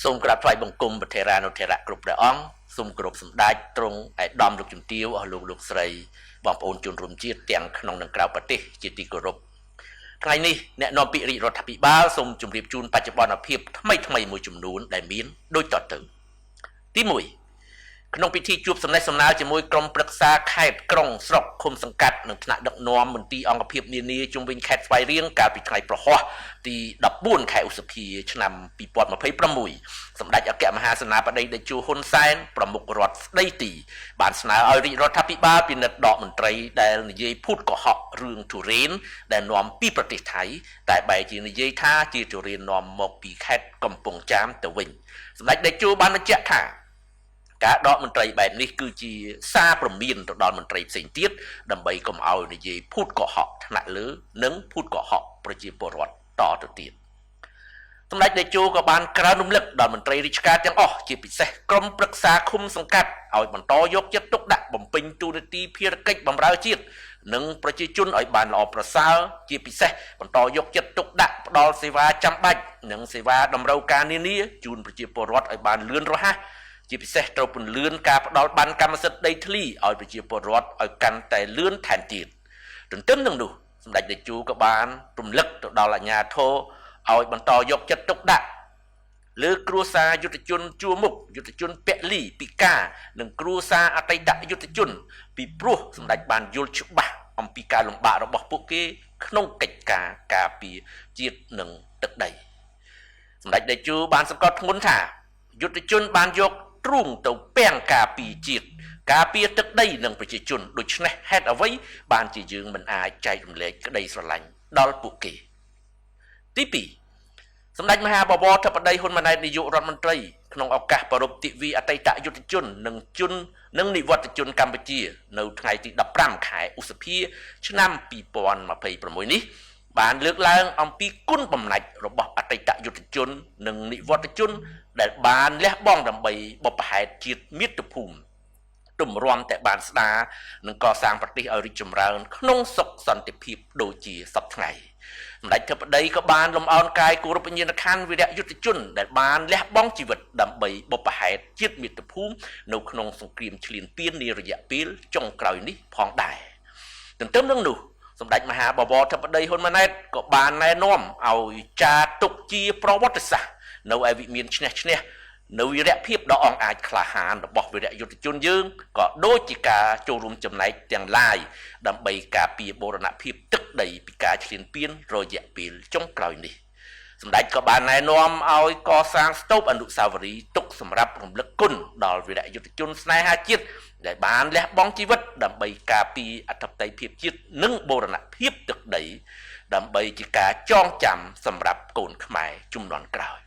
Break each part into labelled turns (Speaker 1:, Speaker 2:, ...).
Speaker 1: សូមក្រាបថ្វាយបង្គំប្រធេរានុធេរៈគ្រប់ព្រះអង្គសូមគោរពសម្ដេចទ្រង់ឯកឧត្តមលោកជំទាវអស់លោកស្រីបងប្អូនជនរួមជាតិទាំងក្នុងនិងក្រៅប្រទេសជាទីគោរពថ្ងៃនេះអ្នកនាំពាក្យរាជរដ្ឋាភិបាលសូមជម្រាបជូនបច្ចុប្បន្នភាពថ្មីមួយចំនួនដែលមានដូចតទៅទី1ក្នុងពិធីជួបសំណេះសំណាលជាមួយក្រុមប្រឹក្សាខេត្តក្រុងស្រុកឃុំសង្កាត់និងថ្នាក់ដឹកនាំមន្ទីរអង្គភាពនានាជុំវិញខេត្តស្វាយរៀងកាលពីថ្ងៃប្រហ័សទី14ខែឧសភាឆ្នាំ2026សម្ដេចអគ្គមហាសេនាបតីតេជោហ៊ុនសែនប្រមុខរដ្ឋស្ដីទីបានស្នើឲ្យរាជរដ្ឋាភិបាលពិនិត្យដកមន្ត្រីដែលនិយាយភូតកុហករឿងទុរេនដែលនាំពីប្រទេសថៃតែបែរជានិយាយថាជាទុរេននាំមកពីខេត្តកំពង់ចាមទៅវិញសម្ដេចតេជោបានបញ្ជាក់ថាការដកមន្ត្រីបែបនេះគឺជាសារព្រមានទៅដល់មន្ត្រីផ្សេងទៀតដើម្បីកុំឲ្យនិយាយភូតកុហកថ្នាក់លើនិងភូតកុហកប្រជាពលរដ្ឋតទៅទៀតសម្ដេចតេជោក៏បានក្រើនរំលឹកដល់មន្ត្រីរាជការទាំងអស់ជាពិសេសក្រុមប្រឹក្សាឃុំសង្កាត់ឲ្យបន្តយកចិត្តទុកដាក់បំពេញតួនាទីភារកិច្ចបម្រើជាតិនិងប្រជាជនឲ្យបានល្អប្រសើរជាពិសេសបន្តយកចិត្តទុកដាក់ផ្ដល់សេវាចាំបាច់និងសេវាតម្រូវការនានាជូនប្រជាពលរដ្ឋឲ្យបានលឿនរហ័សជាពិសេសត្រូវពន្លឿនការផ្ដល់បានកម្មសិទ្ធិដីធ្លីឲ្យប្រជាពលរដ្ឋឲ្យកាន់តែលឿនថែមទៀតទន្ទឹមនឹងនោះសម្ដេចតេជោក៏បានរំលឹកទៅដល់អាជ្ញាធរឲ្យបន្តយកចិត្តទុកដាក់លើគ្រួសារយុទ្ធជនជួមុខយុទ្ធជនពលីពិការនិងគ្រួសារអតីតយុទ្ធជនពីព្រោះសម្ដេចបានយល់ច្បាស់អំពីការលំបាករបស់ពួកគេក្នុងកិច្ចការការពារជាតិនិងទឹកដីសម្ដេចតេជោបានសង្កត់ធ្ងន់ថាយុទ្ធជនបានយកទ្រូងទៅពាំងការពារជាតិការពារទឹកដីនិងប្រជាជនដូច្នេះហេតុអ្វីបានជាយើងមិនអាចចែករំលែកក្តីស្រឡាញ់ដល់ពួកគេទី2សម្ដេចមហាបវរធិបតីហ៊ុនម៉ាណែតនាយករដ្ឋមន្ត្រីក្នុងឱកាសប្រារព្ធទិវាអតីតយុទ្ធជននិងនិវត្តជនកម្ពុជានៅថ្ងៃទី15ខែឧសភាឆ្នាំ2026នេះបានលើកឡើងអំពីគុណបំណាច់របស់អតីតយុទ្ធជននិងនិវត្តជនដែលបានលះបង់ដើម្បីបុព្វហេតុជាតិមាតុភូមិទម្រាំតែបានស្ដារនិងកសាងប្រទេសឲ្យរីកចម្រើនក្នុងសុខសន្តិភាពដូចជាសពថ្ងៃសម្ដេចធិបតីក៏បានលំអោនកាយគោរពវិញ្ញាណក្ខន្ធវីរយុទ្ធជនដែលបានលះបង់ជីវិតដើម្បីបុព្វហេតុជាតិមាតុភូមិនៅក្នុងសង្គ្រាមឈ្លានពាននារយៈពេលចុងក្រោយនេះផងដែរទន្ទឹមនឹងនោះសម្ដេចមហាបវរធិបតីហ៊ុនម៉ាណែតក៏បានណែនាំឲ្យចារទុកជាប្រវត្តិសាស្ត្រនៅឯវិមានឈ្នះនៅវីរភាពដ៏អង្អាចក្លាហានរបស់វីរយុទ្ធជនយើងក៏ដូចជាការចូលរួមចំណែកទាំងឡាយដើម្បីការពារបូរណភាពទឹកដីពីការឈ្លានពានរយៈពេលចុងក្រោយនេះសម្ដេចក៏បានណែនាំឲ្យកសាងស្ទូបអនុស្សាវរីយ៍ទុកសម្រាប់រំលឹកគុណដល់វីរយុទ្ធជនស្នេហាជាតិដែលបានលះបង់ជីវិតដើម្បីការពារអធិបតេយ្យភាពជាតិនិងបូរណភាពទឹកដីដើម្បីជាការចងចាំសម្រាប់កូនខ្មែរជំនាន់ក្រោយ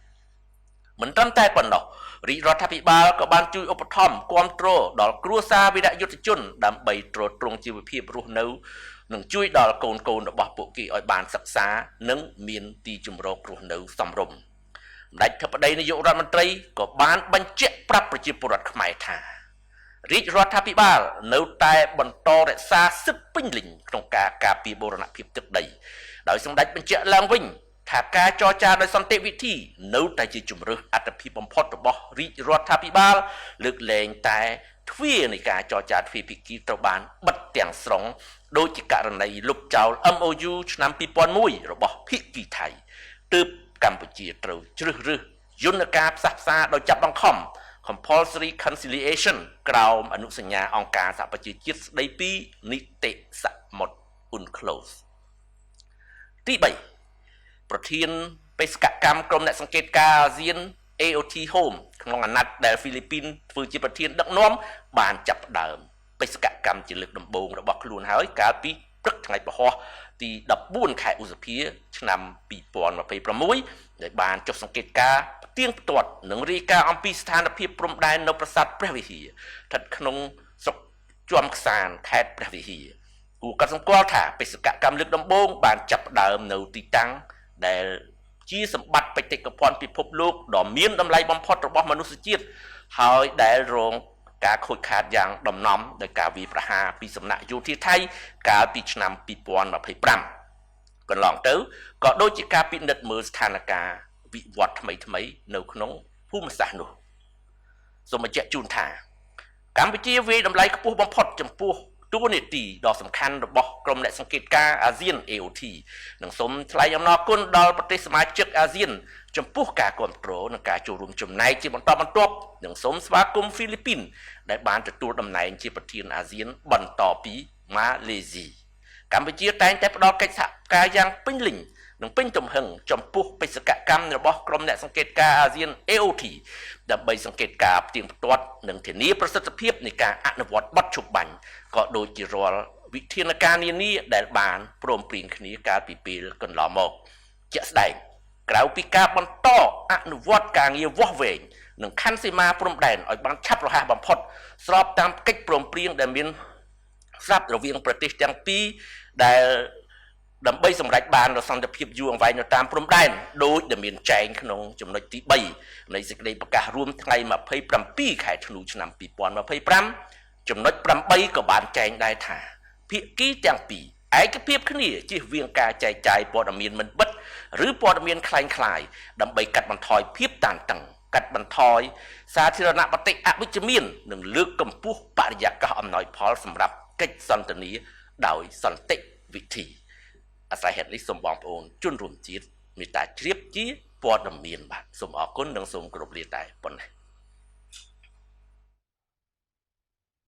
Speaker 1: មិនត្រឹមតែប៉ុណ្ណោះរាជរដ្ឋាភិបាលក៏បានជួយឧបត្ថម្ភគាំទ្រដល់គ្រួសារវីរយុទ្ធជនដើម្បីទ្រទ្រង់ជីវភាពរស់នៅនិងជួយដល់កូនរបស់ពួកគេឲ្យបានសិក្សានិងមានទីជម្រករស់នៅសមរម្យសម្ដេចធិបតីនាយករដ្ឋមន្ត្រីក៏បានបញ្ជាក់ប្រាប់ប្រជាពលរដ្ឋខ្មែរថារាជរដ្ឋាភិបាលនៅតែបន្តរក្សាសិទ្ធិពេញលេញក្នុងការការពារបូរណភាពទឹកដីដោយសម្ដេចបញ្ជាក់ឡើងវិញថាការចរចាដោយសន្តិវិធីនៅតែជាជំរើសអត្ថភាពបំផុតរបស់រាជរដ្ឋាភិបាលលើកលែងតែទ្វារនៃការចរចាទ្វេភាគីត្រូវបានបិទទាំងស្រុងដោយជាករណីលុបចោល MOU ឆ្នាំ2001របស់ភាគីថៃទើបកម្ពុជាត្រូវជ្រើសរើសយន្តការផ្សះផ្សាដោយចាប់បង្ខំ Compulsory Conciliation ក្រោមអនុសញ្ញាអង្គការសហប្រជាជាតិស្តីពីនីតិសមុទ្រ UNCLOS ទី3ប្រធានបេសកកម្មក្រុមអ្នកសង្កេតការណ៍អាស៊ាន AOT Home ក្នុងអាណត្តិដែលហ្វីលីពីនធ្វើជាប្រធានដឹកនាំបានចាប់ផ្ដើមបេសកកម្មជាលើកដំបូងរបស់ខ្លួនហើយកាលពីព្រឹកថ្ងៃពហុទី14ខែឧសភាឆ្នាំ2026ដែលបានចុះសង្កេតការណ៍ផ្ទៀងផ្ទាត់និងរាយការណ៍អំពីស្ថានភាពព្រំដែននៅប្រាសាទព្រះវិហារស្ថិតក្នុងស្រុកជាំខ្សានខេត្តព្រះវិហារគួរកត់សម្គាល់ថាបេសកកម្មលើកដំបូងបានចាប់ផ្ដើមនៅទីតាំងដែលជាសម្បត្តិបេតិកភណ្ឌពិភពលោកដ៏មានតម្លៃបំផុតរបស់មនុស្សជាតិហើយដែលរងការខូចខាតយ៉ាងដំណំដោយការវាយប្រហារពីសំណាក់យោធាថៃកាលពីឆ្នាំ2025កន្លងទៅក៏ដូចជាការពិនិត្យមើលស្ថានភាពវិវត្តថ្មីនៅក្នុង ភូមិសាស្ត្រនោះសូមបញ្ជាក់ជូនថាកម្ពុជាវាយតម្លៃខ្ពស់បំផុតចំពោះតួនាទីដ៏សំខាន់របស់ក្រុមអ្នកសង្កេតការណ៍អាស៊ាន AOT និងសូមថ្លែងអំណរគុណដល់ប្រទេសសមាជិកអាស៊ានចំពោះការគ្រប់គ្រងនិងការចូលរួមចំណែកជាបន្តបន្ទាប់និងសូមស្វាគមន៍ហ្វីលីពីនដែលបានទទួលតំណែងជាប្រធានអាស៊ានបន្តពីម៉ាឡេស៊ីកម្ពុជាតែងតែផ្ដល់កិច្ចសហការយ៉ាងពេញលេញនិងពេញទំហឹងចំពោះបេសកកម្មរបស់ក្រុមអ្នកសង្កេតការណ៍អាស៊ាន AOT ដើម្បីសង្កេតការណ៍ផ្ទៀងផ្ទាត់និងធានាប្រសិទ្ធភាពនៃការអនុវត្តបទឈប់បាញ់ក៏ដូចជារាល់វិធានការនានាដែលបានព្រមព្រៀងគ្នាកាលពីពេលកន្លងមកជាក់ស្ដែងក្រៅពីការបន្តអនុវត្តការងារវាស់វែងនិងខណ្ឌសីមាព្រំដែនឲ្យបានឆាប់រហ័សបំផុតស្របតាមកិច្ចព្រមព្រៀងដែលមានស្រាប់រវាងប្រទេសទាំងពីរដែលដើម្បីសម្រេចបាននូវសន្តិភាពយូរអង្វែងនៅតាមព្រំដែនដោយដែលមានចែងក្នុងចំណុចទី3នៃសេចក្តីប្រកាសរួមថ្ងៃ27ខែធ្នូឆ្នាំ2025ចំណុច8ក៏បានចែងដែរថាភាគីទាំងពីរឯកភាពគ្នាជៀសវាងការចែកចាយព័ត៌មានមិនបិទឬព័ត៌មានคล้ายៗដើម្បីកាត់បន្ថយភាពតានតឹងកាត់បន្ថយសាធារណបតិអវិជ្ជមាននិងលើកកម្ពស់បរិយាកាសអំណោយផលសម្រាប់កិច្ចសន្ទនាដោយសន្តិវិធីអាស្រ័យហេតុនេះសូមបងប្អូនជនរួមជាតិមេត្តាជ្រាបជាព័ត៌មានបាទសូមអរគុណនិងសូមគោរពលាតែប៉ុណ្ណេះ